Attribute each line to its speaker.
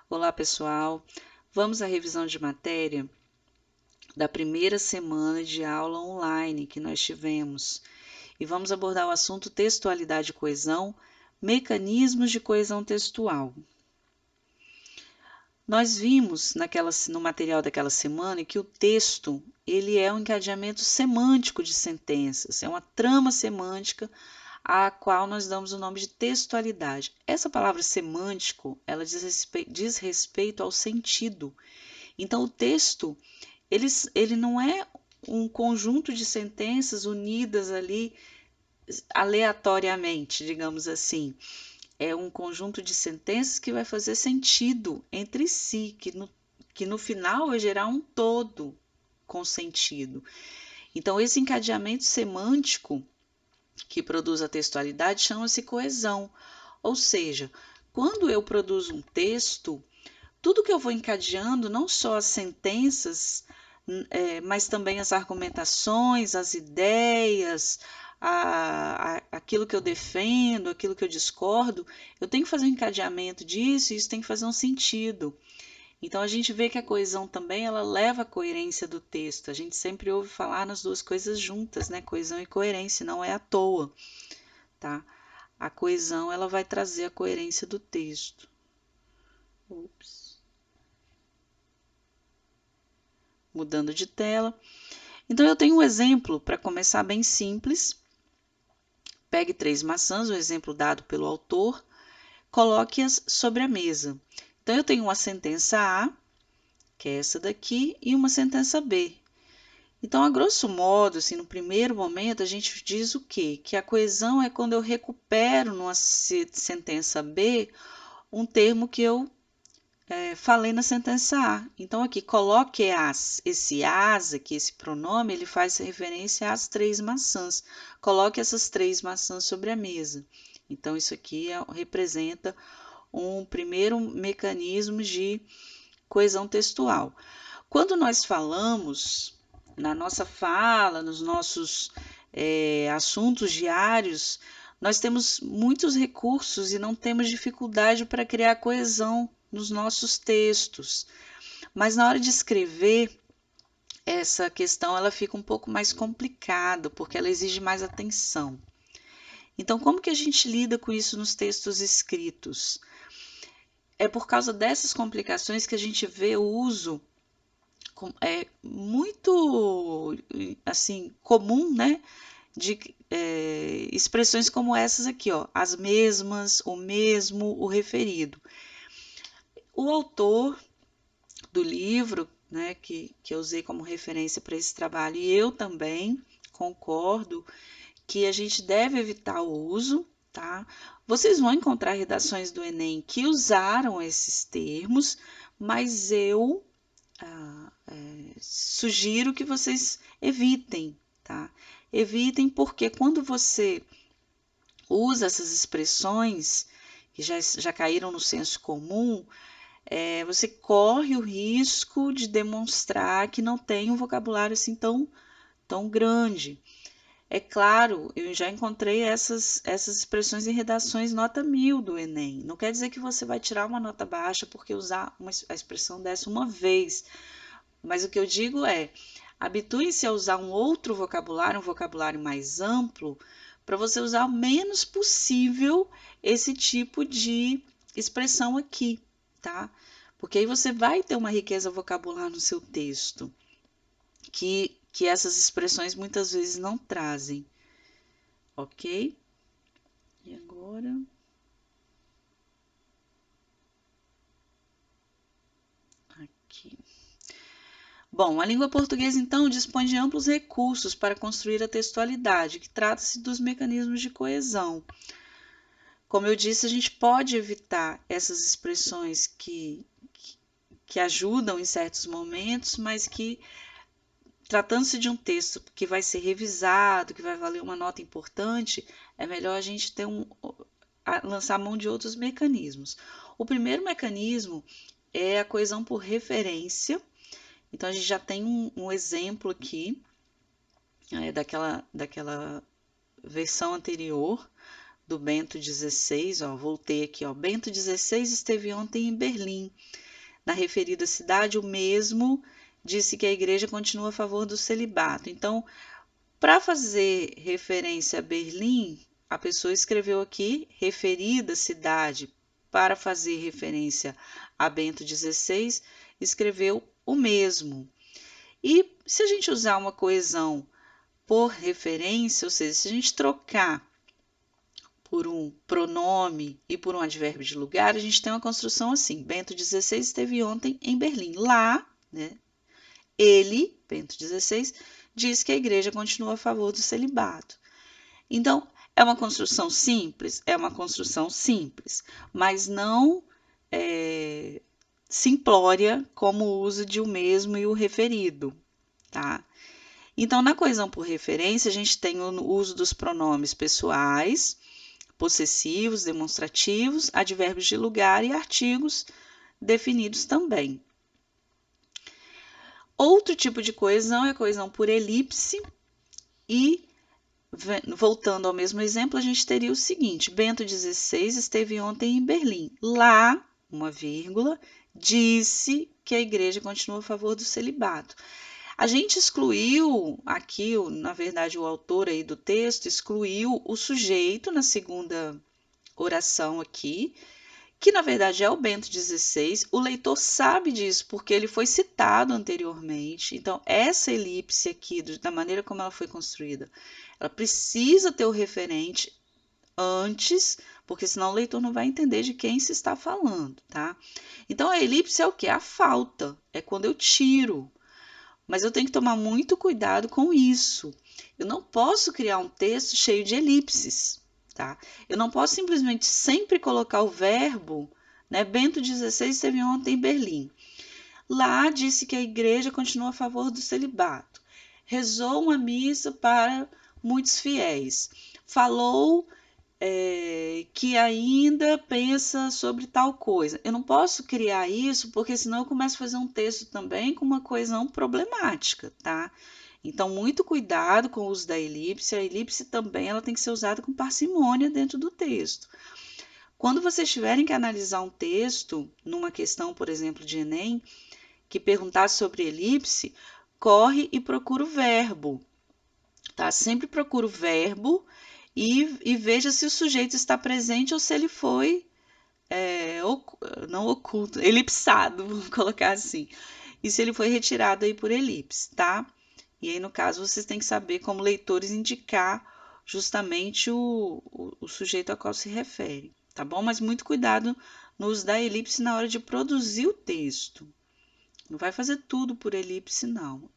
Speaker 1: Olá, pessoal. Vamos à revisão de matéria da primeira semana de aula online que nós tivemos e vamos abordar o assunto textualidade e coesão, mecanismos de coesão textual. Nós vimos no material daquela semana que o texto ele é um encadeamento semântico de sentenças, é uma trama semântica a qual nós damos o nome de textualidade. Essa palavra semântico, ela diz respeito ao sentido. Então, o texto, ele não é um conjunto de sentenças unidas ali aleatoriamente, digamos assim. É um conjunto de sentenças que vai fazer sentido entre si, que no final vai gerar um todo com sentido. Então, esse encadeamento semântico que produz a textualidade chama-se coesão. Ou seja, quando eu produzo um texto, tudo que eu vou encadeando, não só as sentenças, mas também as argumentações, as ideias, aquilo que eu defendo, aquilo que eu discordo, eu tenho que fazer um encadeamento disso e isso tem que fazer um sentido. Então a gente vê que a coesão também ela leva à coerência do texto. A gente sempre ouve falar nas duas coisas juntas, né? Coesão e coerência, não é à toa, tá? A coesão ela vai trazer a coerência do texto. Ups. Mudando de tela. Então eu tenho um exemplo para começar bem simples. Pegue 3 maçãs, o exemplo dado pelo autor, coloque-as sobre a mesa. Então eu tenho uma sentença A, que é essa daqui, e uma sentença B. Então, a grosso modo, assim, no primeiro momento, a gente diz o quê? Que a coesão é quando eu recupero numa sentença B um termo que eu falei na sentença A. Então, aqui, coloque as. Esse as aqui, esse pronome, ele faz referência às 3 maçãs. Coloque essas 3 maçãs sobre a mesa. Então, isso aqui representa um primeiro mecanismo de coesão textual. Quando nós falamos, na nossa fala, nos nossos assuntos diários, nós temos muitos recursos e não temos dificuldade para criar coesão nos nossos textos. Mas na hora de escrever, essa questão ela fica um pouco mais complicada, porque ela exige mais atenção. Então, como que a gente lida com isso nos textos escritos? É por causa dessas complicações que a gente vê o uso muito assim comum, né, de expressões como essas aqui, ó, as mesmas, o mesmo, o referido. O autor do livro, né, que eu usei como referência para esse trabalho, e eu também concordo que a gente deve evitar o uso, tá? Vocês vão encontrar redações do Enem que usaram esses termos, mas eu sugiro que vocês evitem, tá? Evitem porque quando você usa essas expressões que já caíram no senso comum, você corre o risco de demonstrar que não tem um vocabulário assim tão grande. É claro, eu já encontrei essas expressões em redações nota 1000 do Enem. Não quer dizer que você vai tirar uma nota baixa porque usar a expressão dessa uma vez. Mas o que eu digo é, habitue-se a usar um vocabulário mais amplo, para você usar o menos possível esse tipo de expressão aqui, tá? Porque aí você vai ter uma riqueza vocabular no seu texto, que essas expressões muitas vezes não trazem, ok? E agora? Aqui. Bom, a língua portuguesa, então, dispõe de amplos recursos para construir a textualidade, que trata-se dos mecanismos de coesão. Como eu disse, a gente pode evitar essas expressões que ajudam em certos momentos, mas que, tratando-se de um texto que vai ser revisado, que vai valer uma nota importante, é melhor a gente lançar mão de outros mecanismos. O primeiro mecanismo é a coesão por referência. Então, a gente já tem um exemplo aqui daquela versão anterior, do Bento XVI, ó, voltei aqui, ó, Bento XVI esteve ontem em Berlim. Na referida cidade, o mesmo disse que a igreja continua a favor do celibato. Então, para fazer referência a Berlim, a pessoa escreveu aqui referida cidade. Para fazer referência a Bento XVI, escreveu o mesmo. E se a gente usar uma coesão por referência, ou seja, se a gente trocar por um pronome e por um advérbio de lugar, a gente tem uma construção assim. Bento XVI esteve ontem em Berlim. Lá, né, ele, Bento XVI, diz que a igreja continua a favor do celibato. Então, é uma construção simples? É uma construção simples, mas não simplória como o uso de o mesmo e o referido, tá? Então, na coesão por referência, a gente tem o uso dos pronomes pessoais, possessivos, demonstrativos, advérbios de lugar e artigos definidos também. Outro tipo de coesão é a coesão por elipse e, voltando ao mesmo exemplo, a gente teria o seguinte: Bento XVI esteve ontem em Berlim. Lá, uma vírgula, disse que a igreja continua a favor do celibato. A gente excluiu aqui, na verdade, o autor aí do texto excluiu o sujeito na segunda oração aqui, que na verdade é o Bento XVI. O leitor sabe disso porque ele foi citado anteriormente. Então, essa elipse aqui, da maneira como ela foi construída, ela precisa ter o referente antes, porque senão o leitor não vai entender de quem se está falando, tá? Então, a elipse é o quê? A falta, é quando eu tiro. Mas eu tenho que tomar muito cuidado com isso. Eu não posso criar um texto cheio de elipses, tá? Eu não posso simplesmente sempre colocar o verbo, né? Bento XVI esteve ontem em Berlim. Lá disse que a igreja continua a favor do celibato. Rezou uma missa para muitos fiéis. Falou que ainda pensa sobre tal coisa. Eu não posso criar isso, porque senão eu começo a fazer um texto também com uma coesão problemática, tá? Então, muito cuidado com o uso da elipse. A elipse também ela tem que ser usada com parcimônia dentro do texto. Quando vocês tiverem que analisar um texto, numa questão, por exemplo, de Enem, que perguntar sobre elipse, corre e procura o verbo, tá? Sempre procura o verbo e veja se o sujeito está presente ou se ele foi não oculto, elipsado, vamos colocar assim. E se ele foi retirado aí por elipse, tá? E aí, no caso, vocês têm que saber, como leitores, indicar justamente o sujeito a qual se refere, tá bom? Mas muito cuidado no uso da elipse na hora de produzir o texto. Não vai fazer tudo por elipse, não.